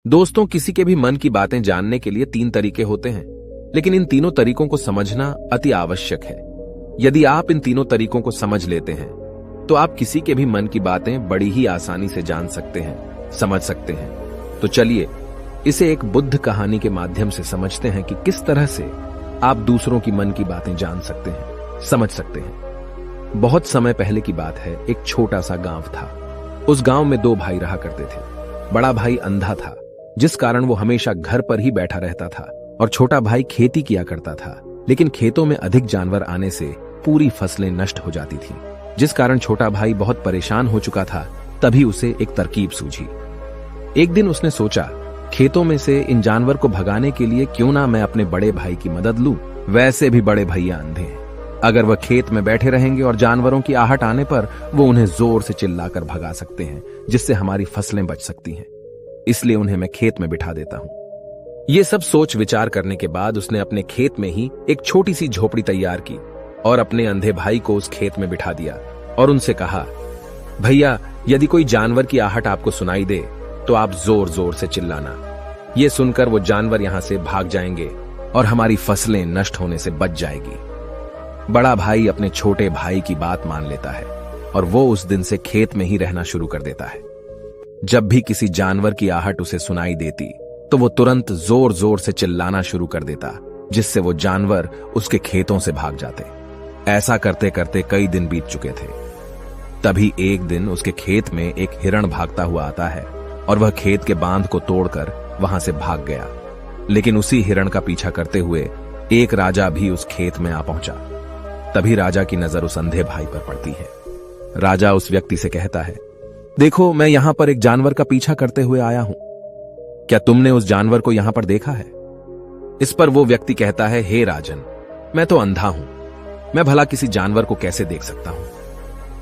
दोस्तों, किसी के भी मन की बातें जानने के लिए 3 तरीके होते हैं, लेकिन इन तीनों तरीकों को समझना अति आवश्यक है। यदि आप इन तीनों तरीकों को समझ लेते हैं तो आप किसी के भी मन की बातें बड़ी ही आसानी से जान सकते हैं, समझ सकते हैं। तो चलिए इसे एक बुद्ध कहानी के माध्यम से समझते हैं कि किस तरह से आप दूसरों की मन की बातें जान सकते हैं, समझ सकते हैं। बहुत समय पहले की बात है। एक छोटा सा गांव था। उस गांव में 2 भाई रहा करते थे। बड़ा भाई अंधा था, जिस कारण वो हमेशा घर पर ही बैठा रहता था, और छोटा भाई खेती किया करता था। लेकिन खेतों में अधिक जानवर आने से पूरी फसलें नष्ट हो जाती थीं, जिस कारण छोटा भाई बहुत परेशान हो चुका था। तभी उसे एक तरकीब सूझी। एक दिन उसने सोचा, खेतों में से इन जानवर को भगाने के लिए क्यों ना मैं अपने बड़े भाई की मदद लूं। वैसे भी बड़े भैया अंधे हैं। अगर वह खेत में बैठे रहेंगे और जानवरों की आहट आने पर वो उन्हें जोर से चिल्लाकर भगा सकते हैं, जिससे हमारी फसलें बच सकती हैं। इसलिए उन्हें मैं खेत में बिठा देता हूं। ये सब सोच विचार करने के बाद उसने अपने खेत में ही एक छोटी सी झोपड़ी तैयार की और अपने अंधे भाई को उस खेत में बिठा दिया और उनसे कहा, भैया, यदि कोई जानवर की आहट आपको सुनाई दे तो आप जोर जोर से चिल्लाना। ये सुनकर वो जानवर यहां से भाग जाएंगे और हमारी फसलें नष्ट होने से बच जाएगी। बड़ा भाई अपने छोटे भाई की बात मान लेता है और वो उस दिन से खेत में ही रहना शुरू कर देता है। जब भी किसी जानवर की आहट उसे सुनाई देती तो वो तुरंत जोर जोर से चिल्लाना शुरू कर देता, जिससे वो जानवर उसके खेतों से भाग जाते। ऐसा करते करते कई दिन बीत चुके थे। तभी एक दिन उसके खेत में एक हिरण भागता हुआ आता है और वह खेत के बांध को तोड़कर वहां से भाग गया। लेकिन उसी हिरण का पीछा करते हुए एक राजा भी उस खेत में आ पहुंचा। तभी राजा की नजर उस अंधे भाई पर पड़ती है। राजा उस व्यक्ति से कहता है, देखो, मैं यहां पर एक जानवर का पीछा करते हुए आया हूं। क्या तुमने उस जानवर को यहां पर देखा है? इस पर वो व्यक्ति कहता है, हे राजन, मैं तो अंधा हूं, मैं भला किसी जानवर को कैसे देख सकता हूं।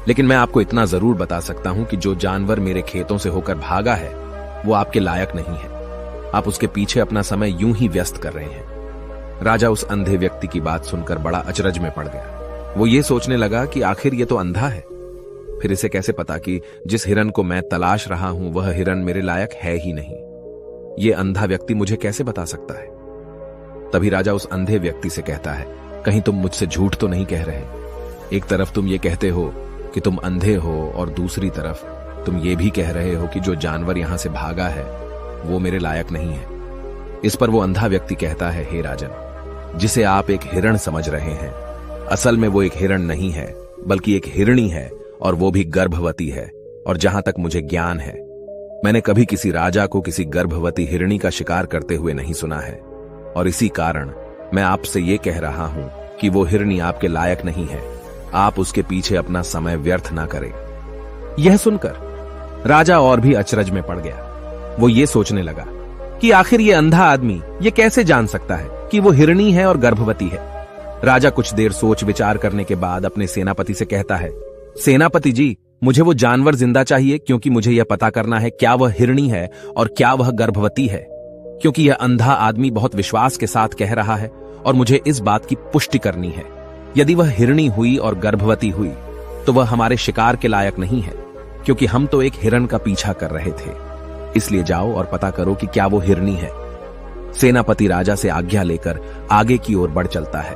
लेकिन मैं आपको इतना जरूर बता सकता हूं कि जो जानवर मेरे खेतों से होकर भागा है वो आपके लायक नहीं है। आप उसके पीछे अपना समय यूं ही व्यस्त कर रहे हैं। राजा उस अंधे व्यक्ति की बात सुनकर बड़ा अचरज में पड़ गया। वो ये सोचने लगा कि आखिर ये तो अंधा है, फिर इसे कैसे पता कि जिस हिरन को मैं तलाश रहा हूं वह हिरन मेरे लायक है ही नहीं। ये अंधा व्यक्ति मुझे कैसे बता सकता है? तभी राजा उस अंधे व्यक्ति से कहता है, कहीं तुम मुझसे झूठ तो नहीं कह रहे? एक तरफ तुम ये कहते हो कि तुम अंधे हो और दूसरी तरफ तुम ये भी कह रहे हो कि जो जानवर यहां से भागा है वो मेरे लायक नहीं है। इस पर वो अंधा व्यक्ति कहता है, हे राजन, जिसे आप एक हिरण समझ रहे हैं, असल में वो एक हिरण नहीं है बल्कि एक हिरणी है, और वो भी गर्भवती है। और जहां तक मुझे ज्ञान है, मैंने कभी किसी राजा को किसी गर्भवती हिरणी का शिकार करते हुए नहीं सुना है। और इसी कारण मैं आपसे ये कह रहा हूं कि वो हिरणी आपके लायक नहीं है। आप उसके पीछे अपना समय व्यर्थ ना करें। यह सुनकर राजा और भी अचरज में पड़ गया। वो ये सोचने लगा कि आखिर ये अंधा आदमी ये कैसे जान सकता है कि वो हिरणी है और गर्भवती है। राजा कुछ देर सोच विचार करने के बाद अपने सेनापति से कहता है, सेनापति जी, मुझे वो जानवर जिंदा चाहिए, क्योंकि मुझे यह पता करना है क्या वह हिरणी है और क्या वह गर्भवती है। क्योंकि यह अंधा आदमी बहुत विश्वास के साथ कह रहा है और मुझे इस बात की पुष्टि करनी है। यदि वह हिरणी हुई और गर्भवती हुई तो वह हमारे शिकार के लायक नहीं है, क्योंकि हम तो एक हिरण का पीछा कर रहे थे। इसलिए जाओ और पता करो कि क्या वो हिरणी है। सेनापति राजा से आज्ञा लेकर आगे की ओर बढ़ चलता है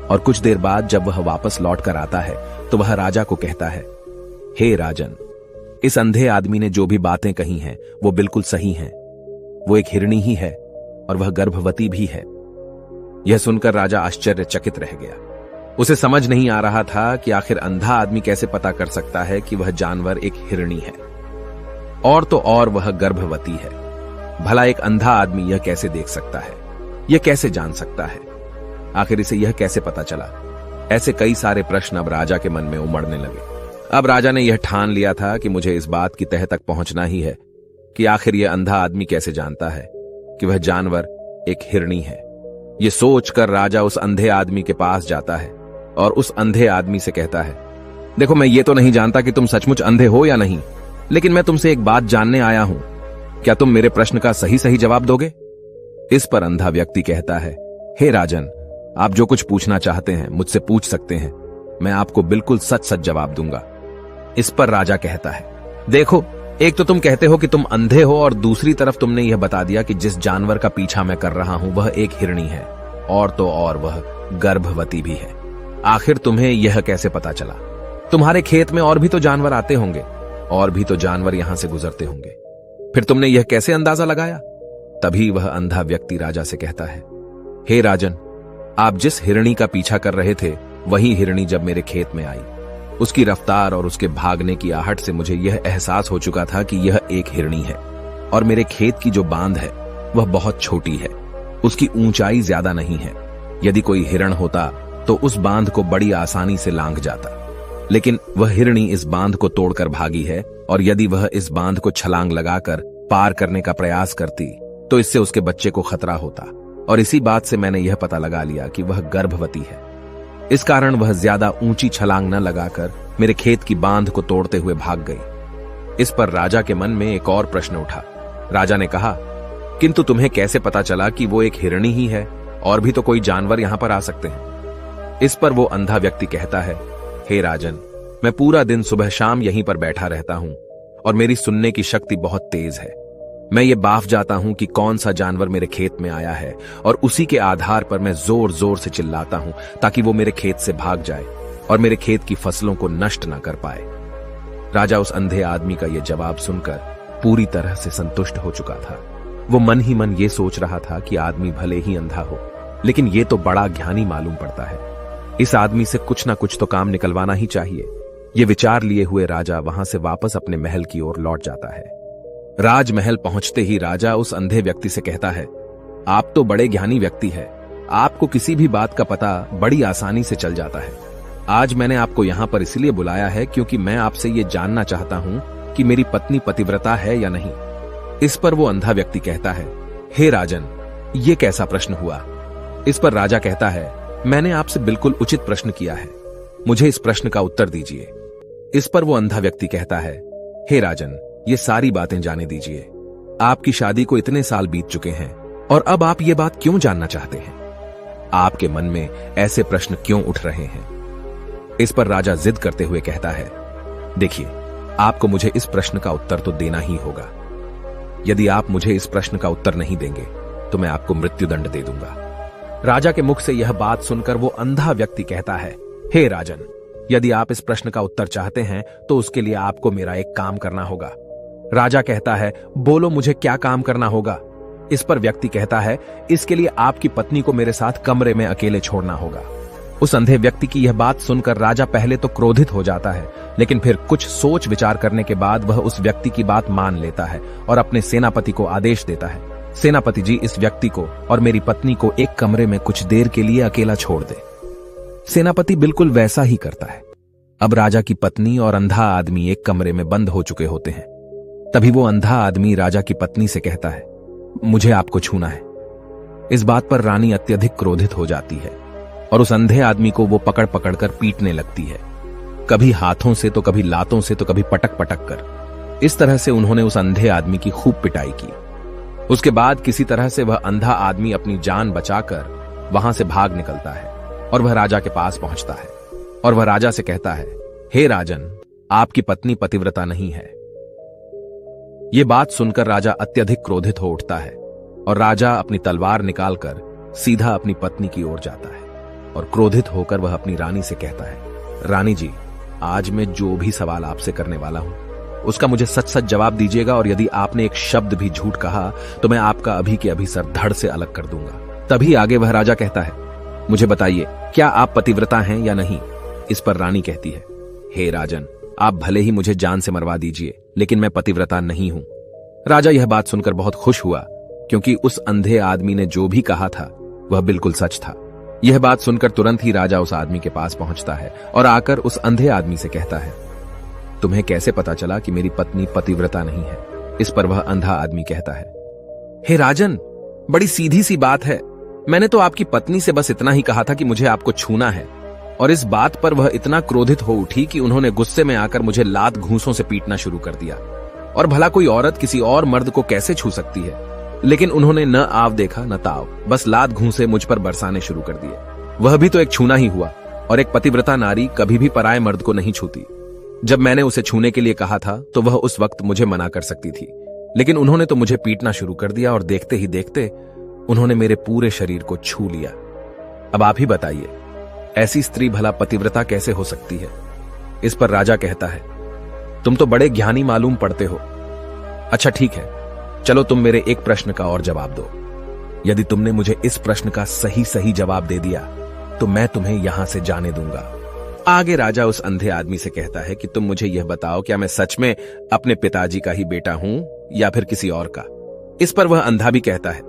और कुछ देर बाद जब वह वापस लौट कर आता है तो वह राजा को कहता है, हे राजन, इस अंधे आदमी ने जो भी बातें कही हैं वो बिल्कुल सही हैं। वो एक हिरणी ही है और वह गर्भवती भी है। यह सुनकर राजा आश्चर्यचकित रह गया। उसे समझ नहीं आ रहा था कि आखिर अंधा आदमी कैसे पता कर सकता है कि वह जानवर एक हिरणी है, और तो और वह गर्भवती है। भला एक अंधा आदमी यह कैसे देख सकता है, यह कैसे जान सकता है? आखिर इसे यह कैसे पता चला? ऐसे कई सारे प्रश्न अब राजा के मन में उमड़ने लगे। अब राजा ने यह ठान लिया था कि मुझे इस बात की तह तक पहुंचना ही है कि आखिर यह अंधा आदमी कैसे जानता है कि वह जानवर एक हिरणी है। यह सोचकर राजा उस अंधे आदमी के पास जाता है और उस अंधे आदमी से कहता है, देखो, मैं ये तो नहीं जानता कि तुम सचमुच अंधे हो या नहीं, लेकिन मैं तुमसे एक बात जानने आया हूं। क्या तुम मेरे प्रश्न का सही सही जवाब दोगे? इस पर अंधा व्यक्ति कहता है, हे राजन, आप जो कुछ पूछना चाहते हैं मुझसे पूछ सकते हैं, मैं आपको बिल्कुल सच सच जवाब दूंगा। इस पर राजा कहता है, देखो, एक तो तुम कहते हो कि तुम अंधे हो और दूसरी तरफ तुमने यह बता दिया कि जिस जानवर का पीछा मैं कर रहा हूं वह एक हिरणी है, और तो और वह गर्भवती भी है। आखिर तुम्हें यह कैसे पता चला? तुम्हारे खेत में और भी तो जानवर आते होंगे, और भी तो जानवर यहां से गुजरते होंगे, फिर तुमने यह कैसे अंदाजा लगाया? तभी वह अंधा व्यक्ति राजा से कहता है, हे राजन, आप जिस हिरणी का पीछा कर रहे थे वही हिरणी जब मेरे खेत में आई, उसकी रफ्तार और उसके भागने की आहट से मुझे यह एहसास हो चुका था कि यह एक हिरणी है, और मेरे खेत की जो बांध है वह बहुत छोटी है, उसकी ऊंचाई ज्यादा नहीं है। यदि कोई हिरण होता तो उस बांध को बड़ी आसानी से लांघ जाता, लेकिन वह हिरणी इस बांध को तोड़कर भागी है, और यदि वह इस बांध को छलांग लगाकर पार करने का प्रयास करती तो इससे उसके बच्चे को खतरा होता, और इसी बात से मैंने यह पता लगा लिया कि वह गर्भवती है। इस कारण वह ज्यादा ऊंची छलांग न लगाकर मेरे खेत की बांध को तोड़ते हुए भाग गई। इस पर राजा के मन में एक और प्रश्न उठा। राजा ने कहा, किंतु तुम्हें कैसे पता चला कि वो एक हिरणी ही है? और भी तो कोई जानवर यहां पर आ सकते हैं। इस पर वो अंधा व्यक्ति कहता है, हे राजन, मैं पूरा दिन सुबह शाम यहीं पर बैठा रहता हूं, और मेरी सुनने की शक्ति बहुत तेज है। मैं ये बाफ जाता हूं कि कौन सा जानवर मेरे खेत में आया है, और उसी के आधार पर मैं जोर जोर से चिल्लाता हूं ताकि वो मेरे खेत से भाग जाए और मेरे खेत की फसलों को नष्ट न कर पाए। राजा उस अंधे आदमी का यह जवाब सुनकर पूरी तरह से संतुष्ट हो चुका था। वो मन ही मन ये सोच रहा था कि आदमी भले ही अंधा हो, लेकिन ये तो बड़ा ज्ञानी मालूम पड़ता है। इस आदमी से कुछ ना कुछ तो काम निकलवाना ही चाहिए। ये विचार लिए हुए राजा वहां से वापस अपने महल की ओर लौट जाता है। राजमहल पहुंचते ही राजा उस अंधे व्यक्ति से कहता है, आप तो बड़े ज्ञानी व्यक्ति है, आपको किसी भी बात का पता बड़ी आसानी से चल जाता है। आज मैंने आपको यहाँ पर इसलिए बुलाया है क्योंकि मैं आपसे ये जानना चाहता हूँ कि मेरी पत्नी पतिव्रता है या नहीं। इस पर वो अंधा व्यक्ति कहता है, हे राजन, ये कैसा प्रश्न हुआ? इस पर राजा कहता है, मैंने आपसे बिल्कुल उचित प्रश्न किया है, मुझे इस प्रश्न का उत्तर दीजिए। इस पर वो अंधा व्यक्ति कहता है, हे राजन, ये सारी बातें जाने दीजिए। आपकी शादी को इतने साल बीत चुके हैं और अब आप ये बात क्यों जानना चाहते हैं? आपके मन में ऐसे प्रश्न क्यों उठ रहे हैं? इस पर राजा जिद करते हुए कहता है, देखिए, आपको मुझे इस प्रश्न का उत्तर तो देना ही होगा। यदि आप मुझे इस प्रश्न का उत्तर नहीं देंगे तो मैं आपको मृत्युदंड दे दूंगा। राजा के मुख से यह बात सुनकर वो अंधा व्यक्ति कहता है, हे राजन, यदि आप इस प्रश्न का उत्तर चाहते हैं तो उसके लिए आपको मेरा एक काम करना होगा। राजा कहता है, बोलो, मुझे क्या काम करना होगा? इस पर व्यक्ति कहता है, इसके लिए आपकी पत्नी को मेरे साथ कमरे में अकेले छोड़ना होगा। उस अंधे व्यक्ति की यह बात सुनकर राजा पहले तो क्रोधित हो जाता है, लेकिन फिर कुछ सोच विचार करने के बाद वह उस व्यक्ति की बात मान लेता है और अपने सेनापति को आदेश देता है, सेनापति जी, इस व्यक्ति को और मेरी पत्नी को एक कमरे में कुछ देर के लिए अकेला छोड़ दे। सेनापति बिल्कुल वैसा ही करता है। अब राजा की पत्नी और अंधा आदमी एक कमरे में बंद हो चुके होते हैं। तभी वो अंधा आदमी राजा की पत्नी से कहता है, मुझे आपको छूना है। इस बात पर रानी अत्यधिक क्रोधित हो जाती है और उस अंधे आदमी को वो पकड़ पकड़ कर पीटने लगती है, कभी हाथों से तो कभी लातों से तो कभी पटक पटक कर। इस तरह से उन्होंने उस अंधे आदमी की खूब पिटाई की। उसके बाद किसी तरह से वह अंधा आदमी अपनी जान बचाकर वहां से भाग निकलता है और वह राजा के पास पहुंचता है और वह राजा से कहता है, हे राजन, आपकी पत्नी पतिव्रता नहीं है। यह बात सुनकर राजा अत्यधिक क्रोधित हो उठता है और राजा अपनी तलवार निकालकर सीधा अपनी पत्नी की ओर जाता है और क्रोधित होकर वह अपनी रानी से कहता है, रानी जी, आज मैं जो भी सवाल आपसे करने वाला हूं उसका मुझे सच सच जवाब दीजिएगा, और यदि आपने एक शब्द भी झूठ कहा तो मैं आपका अभी के अभी सर धड़ से अलग कर दूंगा। तभी आगे वह राजा कहता है, मुझे बताइए, क्या आप पतिव्रता हैं या नहीं? इस पर रानी कहती है, हे राजन, आप भले ही मुझे जान से मरवा दीजिए, लेकिन मैं पतिव्रता नहीं हूं। राजा यह बात सुनकर बहुत खुश हुआ, क्योंकि उस अंधे आदमी ने जो भी कहा था वह बिल्कुल सच था। यह बात सुनकर तुरंत ही राजा उस आदमी के पास पहुंचता है और आकर उस अंधे आदमी से कहता है, तुम्हें कैसे पता चला कि मेरी पत्नी पतिव्रता नहीं है? इस पर वह अंधा आदमी कहता है, हे राजन, बड़ी सीधी सी बात है, मैंने तो आपकी पत्नी से बस इतना ही कहा था कि मुझे आपको छूना है, और इस बात पर वह इतना क्रोधित हो उठी कि उन्होंने गुस्से में आकर मुझे लात घूंसों से पीटना शुरू कर दिया। और भला कोई औरत किसी और मर्द को कैसे छू सकती है? लेकिन उन्होंने न आव देखा न ताव, बस लात घूंसे मुझ पर बरसाने शुरू कर दिए। वह भी तो एक छूना ही हुआ, और एक पतिव्रता नारी कभी भी पराये मर्द को नहीं छूती। जब मैंने उसे छूने के लिए कहा था तो वह उस वक्त मुझे मना कर सकती थी, लेकिन उन्होंने तो मुझे पीटना शुरू कर दिया और देखते ही देखते उन्होंने मेरे पूरे शरीर को छू लिया। अब आप ही बताइए, ऐसी स्त्री भला पतिव्रता कैसे हो सकती है? इस पर राजा कहता है, तुम तो बड़े ज्ञानी मालूम पड़ते हो। अच्छा ठीक है, चलो तुम मेरे एक प्रश्न का और जवाब दो। यदि तुमने मुझे इस प्रश्न का सही सही जवाब दे दिया तो मैं तुम्हें यहां से जाने दूंगा। आगे राजा उस अंधे आदमी से कहता है कि तुम मुझे यह बताओ, क्या मैं सच में अपने पिताजी का ही बेटा हूं या फिर किसी और का? इस पर वह अंधा भी कहता है,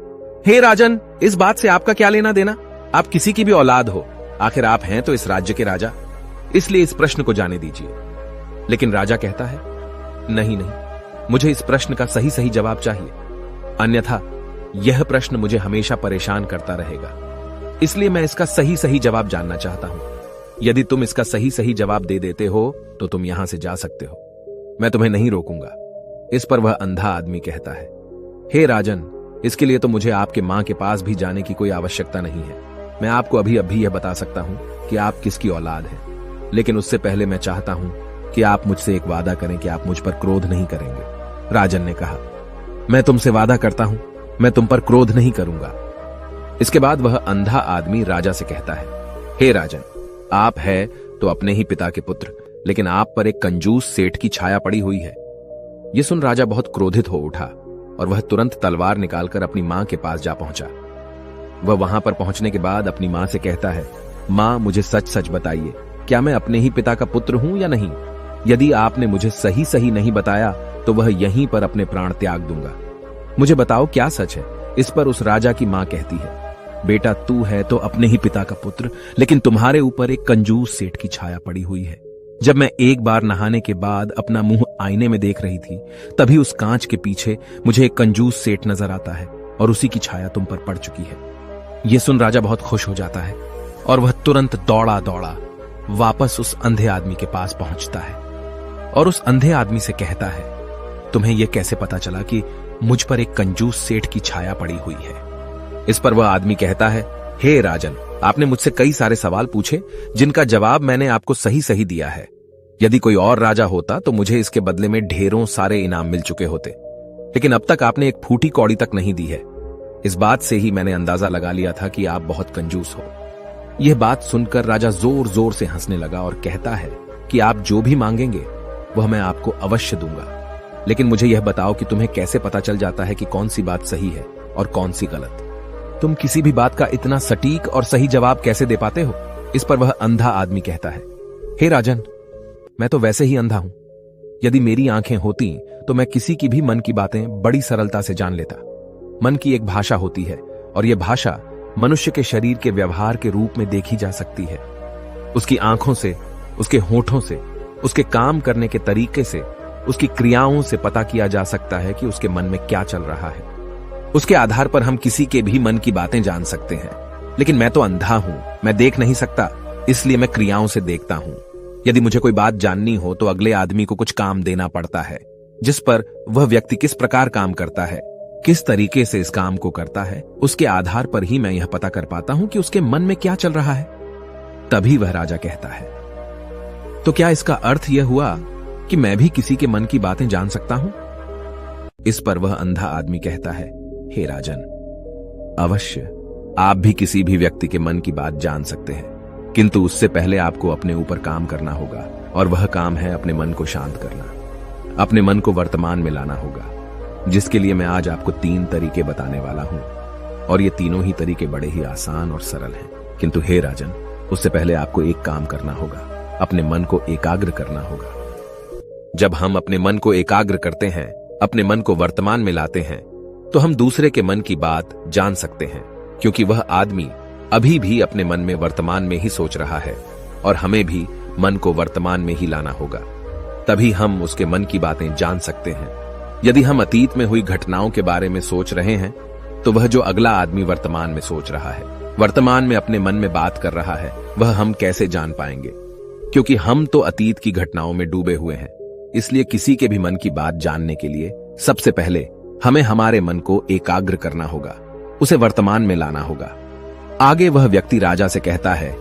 हे राजन, इस बात से आपका क्या लेना देना? आप किसी की भी औलाद हो, आखिर आप हैं तो इस राज्य के राजा, इसलिए इस प्रश्न को जाने दीजिए। लेकिन राजा कहता है, नहीं नहीं, मुझे इस प्रश्न का सही सही जवाब चाहिए, अन्यथा यह प्रश्न मुझे हमेशा परेशान करता रहेगा, इसलिए मैं इसका सही सही जवाब जानना चाहता हूं। यदि तुम इसका सही सही जवाब दे देते हो तो तुम यहां से जा सकते हो, मैं तुम्हें नहीं रोकूंगा। इस पर वह अंधा आदमी कहता है, हे राजन, इसके लिए तो मुझे आपके मां के पास भी जाने की कोई आवश्यकता नहीं है। मैं आपको अभी अभी यह बता सकता हूं कि आप किसकी औलाद हैं, लेकिन उससे पहले मैं चाहता हूं कि आप मुझसे एक वादा करें कि आप मुझ पर क्रोध नहीं करेंगे। राजन ने कहा, मैं तुमसे वादा करता हूं, मैं तुम पर क्रोध नहीं करूंगा। इसके बाद वह अंधा आदमी राजा से कहता है, हे राजन, आप है तो अपने ही पिता के पुत्र, लेकिन आप पर एक कंजूस सेठ की छाया पड़ी हुई है। यह सुन राजा बहुत क्रोधित हो उठा और वह तुरंत तलवार निकालकर अपनी मां के पास जा पहुंचा। वह वहां पर पहुंचने के बाद अपनी मां से कहता है, मां, मुझे सच सच बताइए, क्या मैं अपने ही पिता का पुत्र हूं या नहीं? यदि आपने मुझे सही सही नहीं बताया तो वह यहीं पर अपने प्राण त्याग दूंगा। मुझे बताओ क्या सच है? इस पर उस राजा की मां कहती है, बेटा, तू है तो अपने ही पिता का पुत्र, लेकिन तुम्हारे ऊपर एक कंजूस सेठ की छाया पड़ी हुई है। जब मैं एक बार नहाने के बाद अपना मुंह आईने में देख रही थी, तभी उस कांच के पीछे मुझे एक कंजूस सेठ नजर आता है और उसी की छाया तुम पर पड़ चुकी है। यह सुन राजा बहुत खुश हो जाता है और वह तुरंत दौड़ा दौड़ा वापस उस अंधे आदमी के पास पहुंचता है और उस अंधे आदमी से कहता है, तुम्हें यह कैसे पता चला कि मुझ पर एक कंजूस सेठ की छाया पड़ी हुई है? इस पर वह आदमी कहता है, हे राजन, आपने मुझसे कई सारे सवाल पूछे जिनका जवाब मैंने आपको सही सही दिया है। यदि कोई और राजा होता तो मुझे इसके बदले में ढेरों सारे इनाम मिल चुके होते, लेकिन अब तक आपने एक फूटी कौड़ी तक नहीं दी है। इस बात से ही मैंने अंदाजा लगा लिया था कि आप बहुत कंजूस हो। यह बात सुनकर राजा जोर जोर से हंसने लगा और कहता है कि आप जो भी मांगेंगे वह मैं आपको अवश्य दूंगा, लेकिन मुझे यह बताओ कि तुम्हें कैसे पता चल जाता है कि कौन सी बात सही है और कौन सी गलत? तुम किसी भी बात का इतना सटीक और सही जवाब कैसे दे पाते हो? इस पर वह अंधा आदमी कहता है, हे राजन, मैं तो वैसे ही अंधा हूं। यदि मेरी आंखें होती तो मैं किसी की भी मन की बातें बड़ी सरलता से जान लेता। मन की एक भाषा होती है और यह भाषा मनुष्य के शरीर के व्यवहार के रूप में देखी जा सकती है। उसकी आंखों से, उसके होठों से, उसके काम करने के तरीके से, उसकी क्रियाओं से पता किया जा सकता है कि उसके मन में क्या चल रहा है। उसके आधार पर हम किसी के भी मन की बातें जान सकते हैं। लेकिन मैं तो अंधा हूं, मैं देख नहीं सकता, इसलिए मैं क्रियाओं से देखता हूं। यदि मुझे कोई बात जाननी हो तो अगले आदमी को कुछ काम देना पड़ता है, जिस पर वह व्यक्ति किस प्रकार काम करता है, किस तरीके से इस काम को करता है, उसके आधार पर ही मैं यह पता कर पाता हूं कि उसके मन में क्या चल रहा है। तभी वह राजा कहता है, तो क्या इसका अर्थ यह हुआ कि मैं भी किसी के मन की बातें जान सकता हूं? इस पर वह अंधा आदमी कहता है, हे राजन, अवश्य आप भी किसी भी व्यक्ति के मन की बात जान सकते हैं, किंतु उससे पहले आपको अपने ऊपर काम करना होगा और वह काम है अपने मन को शांत करना, अपने मन को वर्तमान में लाना होगा, जिसके लिए मैं आज आपको 3 तरीके बताने वाला हूं। और ये तीनों ही तरीके बड़े ही आसान और सरल हैं। किंतु हे राजन, उससे पहले आपको एक काम करना होगा, अपने मन को एकाग्र करना होगा। जब हम अपने मन को एकाग्र करते हैं, अपने मन को वर्तमान में लाते हैं, तो हम दूसरे के मन की बात जान सकते हैं, क्योंकि वह आदमी अभी भी अपने मन में वर्तमान में ही सोच रहा है और हमें भी मन को वर्तमान में ही लाना होगा, तभी हम उसके मन की बातें जान सकते हैं। यदि हम अतीत में हुई घटनाओं के बारे में सोच रहे हैं तो वह जो अगला आदमी वर्तमान में सोच रहा है, वर्तमान में अपने मन में बात कर रहा है, वह हम कैसे जान पाएंगे? क्योंकि हम तो अतीत की घटनाओं में डूबे हुए हैं। इसलिए किसी के भी मन की बात जानने के लिए सबसे पहले हमें हमारे मन को एकाग्र करना होगा, उसे वर्तमान में लाना होगा। आगे वह व्यक्ति राजा से कहता है,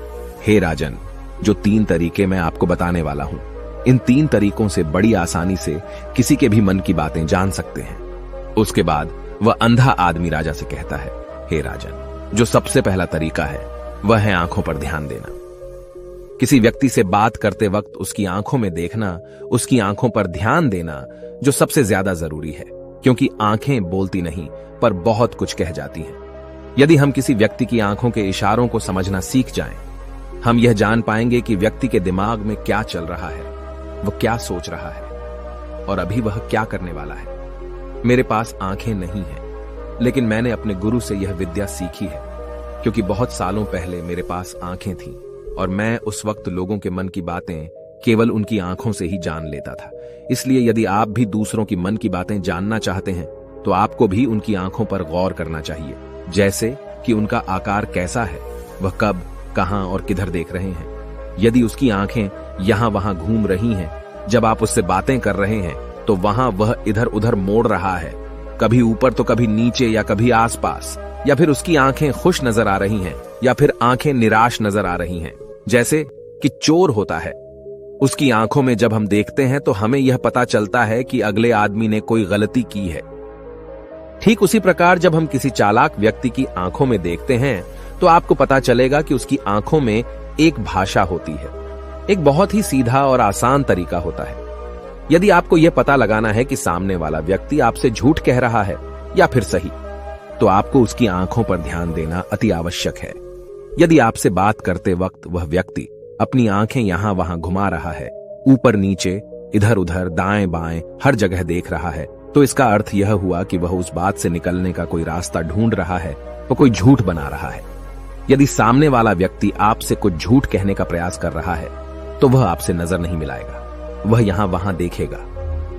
हे राजन, जो 3 तरीके मैं आपको बताने वाला हूं, इन 3 तरीकों से बड़ी आसानी से किसी के भी मन की बातें जान सकते हैं। उसके बाद वह अंधा आदमी राजा से कहता है, हे राजन, जो सबसे पहला तरीका है वह है आंखों पर ध्यान देना। किसी व्यक्ति से बात करते वक्त उसकी आंखों में देखना, उसकी आंखों पर ध्यान देना जो सबसे ज्यादा जरूरी है, क्योंकि आंखें बोलती नहीं पर बहुत कुछ कह जाती हैं। यदि हम किसी व्यक्ति की आंखों के इशारों को समझना सीख जाएं, हम यह जान पाएंगे कि व्यक्ति के दिमाग में क्या चल रहा है, वह क्या सोच रहा है और अभी वह क्या करने वाला है। मेरे पास आंखें नहीं हैं, लेकिन मैंने अपने गुरु से यह विद्या सीखी है, क्योंकि बहुत सालों पहले मेरे पास आंखें थीं और मैं उस वक्त लोगों के मन की बातें केवल उनकी आंखों से ही जान लेता था। इसलिए यदि आप भी दूसरों की मन की बातें जानना चाहते हैं तो आपको भी उनकी आंखों पर गौर करना चाहिए, जैसे कि उनका आकार कैसा है, वह कब, कहां और किधर देख रहे हैं। यदि उसकी आंखें यहां वहां घूम रही हैं, जब आप उससे बातें कर रहे हैं तो वहां वह इधर उधर मोड़ रहा है, कभी ऊपर तो कभी नीचे या कभी आसपास, या फिर उसकी आंखें खुश नजर आ रही हैं या फिर आंखें निराश नजर आ रही हैं, जैसे कि चोर होता है। उसकी आंखों में जब हम देखते हैं तो हमें यह पता चलता है कि अगले आदमी ने कोई गलती की है। ठीक उसी प्रकार जब हम किसी चालाक व्यक्ति की आंखों में देखते हैं तो आपको पता चलेगा कि उसकी आंखों में एक भाषा होती है। एक बहुत ही सीधा और आसान तरीका होता है। यदि आपको यह पता लगाना है कि सामने वाला व्यक्ति आपसे झूठ कह रहा है या फिर सही, तो आपको उसकी आंखों पर ध्यान देना अति आवश्यक है। यदि आपसे बात करते वक्त वह व्यक्ति अपनी आंखें यहां वहां घुमा रहा है, ऊपर नीचे, इधर उधर, दाएं बाएं, हर जगह देख रहा है, तो इसका अर्थ यह हुआ कि वह उस बात से निकलने का कोई रास्ता ढूंढ रहा है, वह कोई झूठ बना रहा है। यदि सामने वाला व्यक्ति आपसे कुछ झूठ कहने का प्रयास कर रहा है तो वह आपसे नजर नहीं मिलाएगा। वह यहां वहां देखेगा,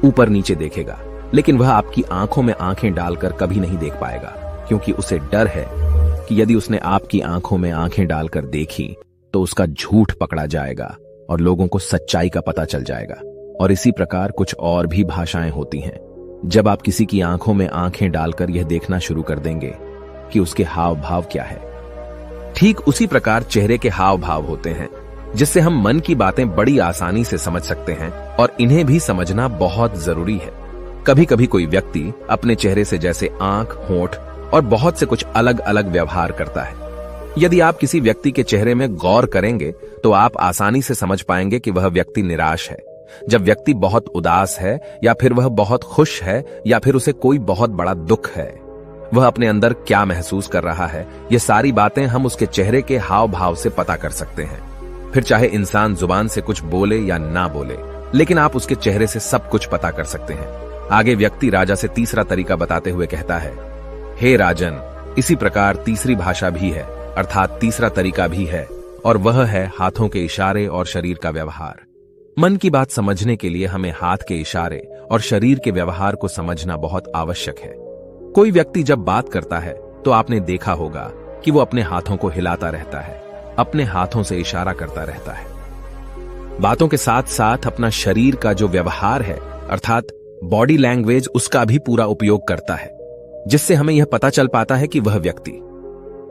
ऊपर नीचे देखेगा, लेकिन वह आपकी आंखों में आंखें डालकर कभी नहीं देख पाएगा, क्योंकि उसे डर है कि यदि उसने आपकी आंखों में आंखें डालकर देखी तो उसका झूठ पकड़ा जाएगा और लोगों को सच्चाई का पता चल जाएगा। और इसी प्रकार कुछ और भी भाषाएं होती हैं। जब आप किसी की आंखों में आंखें डालकर यह देखना शुरू कर देंगे कि उसके हाव भाव क्या है, ठीक उसी प्रकार चेहरे के हाव भाव होते हैं, जिससे हम मन की बातें बड़ी आसानी से समझ सकते हैं और इन्हें भी समझना बहुत जरूरी है। कभी कभी कोई व्यक्ति अपने चेहरे से जैसे आंख, होंठ और बहुत से कुछ अलग अलग व्यवहार करता है। यदि आप किसी व्यक्ति के चेहरे में गौर करेंगे तो आप आसानी से समझ पाएंगे कि वह व्यक्ति निराश है, जब व्यक्ति बहुत उदास है, या फिर वह बहुत खुश है, या फिर उसे कोई बहुत बड़ा दुख है। वह अपने अंदर क्या महसूस कर रहा है, ये सारी बातें हम उसके चेहरे के हाव भाव से पता कर सकते हैं। फिर चाहे इंसान जुबान से कुछ बोले या ना बोले, लेकिन आप उसके चेहरे से सब कुछ पता कर सकते हैं। आगे व्यक्ति राजा से तीसरा तरीका बताते हुए कहता है, हे राजन, इसी प्रकार तीसरी भाषा भी है, अर्थात तीसरा तरीका भी है, और वह है हाथों के इशारे और शरीर का व्यवहार। मन की बात समझने के लिए हमें हाथ के इशारे और शरीर के व्यवहार को समझना बहुत आवश्यक है। कोई व्यक्ति जब बात करता है तो आपने देखा होगा कि वो अपने हाथों को हिलाता रहता है, अपने हाथों से इशारा करता रहता है। बातों के साथ साथ अपना शरीर का जो व्यवहार है, अर्थात बॉडी लैंग्वेज, उसका भी पूरा उपयोग करता है, जिससे हमें यह पता चल पाता है कि वह व्यक्ति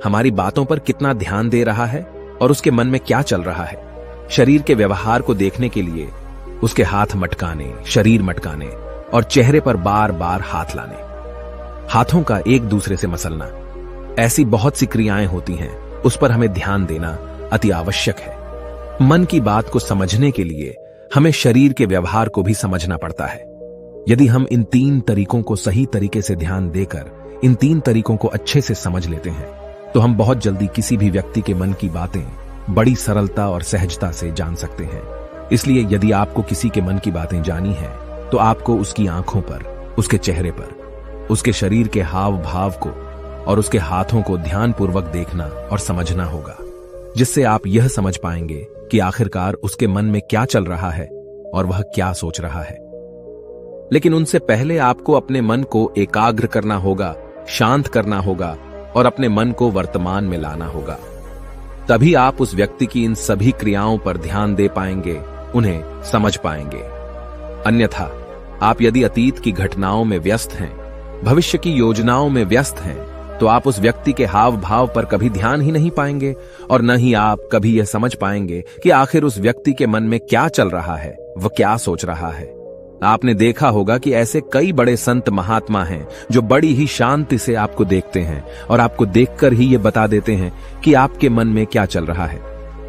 हमारी बातों पर कितना ध्यान दे रहा है और उसके मन में क्या चल रहा है। शरीर के व्यवहार को देखने के लिए उसके हाथ मटकाने, शरीर मटकाने और चेहरे पर बार बार हाथ लाने, हाथों का एक दूसरे से मसलना, ऐसी बहुत सी क्रियाएं होती हैं, उस पर हमें ध्यान देना अति आवश्यक है। मन की बात को समझने के लिए हमें शरीर के व्यवहार को भी समझना पड़ता है। यदि हम इन 3 तरीकों को सही तरीके से ध्यान देकर इन 3 तरीकों को अच्छे से समझ लेते हैं तो हम बहुत जल्दी किसी भी व्यक्ति के मन की बातें बड़ी सरलता और सहजता से जान सकते हैं। इसलिए यदि आपको किसी के मन की बातें जानी है तो आपको उसकी आंखों पर, उसके चेहरे पर, उसके शरीर के हाव भाव को और उसके हाथों को ध्यानपूर्वक देखना और समझना होगा, जिससे आप यह समझ पाएंगे कि आखिरकार उसके मन में क्या चल रहा है और वह क्या सोच रहा है। लेकिन उनसे पहले आपको अपने मन को एकाग्र करना होगा, शांत करना होगा और अपने मन को वर्तमान में लाना होगा। तभी आप उस व्यक्ति की इन सभी क्रियाओं पर ध्यान दे पाएंगे, उन्हें समझ पाएंगे। अन्यथा आप यदि अतीत की घटनाओं में व्यस्त हैं, भविष्य की योजनाओं में व्यस्त हैं, तो आप उस व्यक्ति के हाव भाव पर कभी ध्यान ही नहीं पाएंगे और न ही आप कभी यह समझ पाएंगे कि आखिर उस व्यक्ति के मन में क्या चल रहा है वह क्या सोच रहा है। आपने देखा होगा कि ऐसे कई बड़े संत महात्मा हैं जो बड़ी ही शांति से आपको देखते हैं और आपको देखकर ही ये बता देते हैं कि आपके मन में क्या चल रहा है,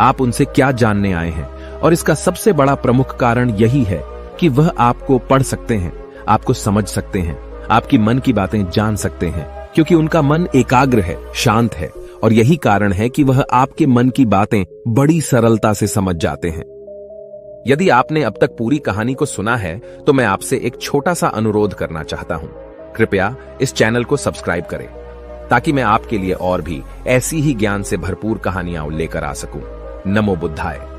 आप उनसे क्या जानने आए हैं। और इसका सबसे बड़ा प्रमुख कारण यही है कि वह आपको पढ़ सकते हैं, आपको समझ सकते हैं, आपकी मन की बातें जान सकते हैं, क्योंकि उनका मन एकाग्र है, शांत है। और यही कारण है कि वह आपके मन की बातें बड़ी सरलता से समझ जाते हैं। यदि आपने अब तक पूरी कहानी को सुना है तो मैं आपसे एक छोटा सा अनुरोध करना चाहता हूं। कृपया इस चैनल को सब्सक्राइब करें ताकि मैं आपके लिए और भी ऐसी ही ज्ञान से भरपूर कहानियां लेकर आ सकूं। नमो बुद्धाय।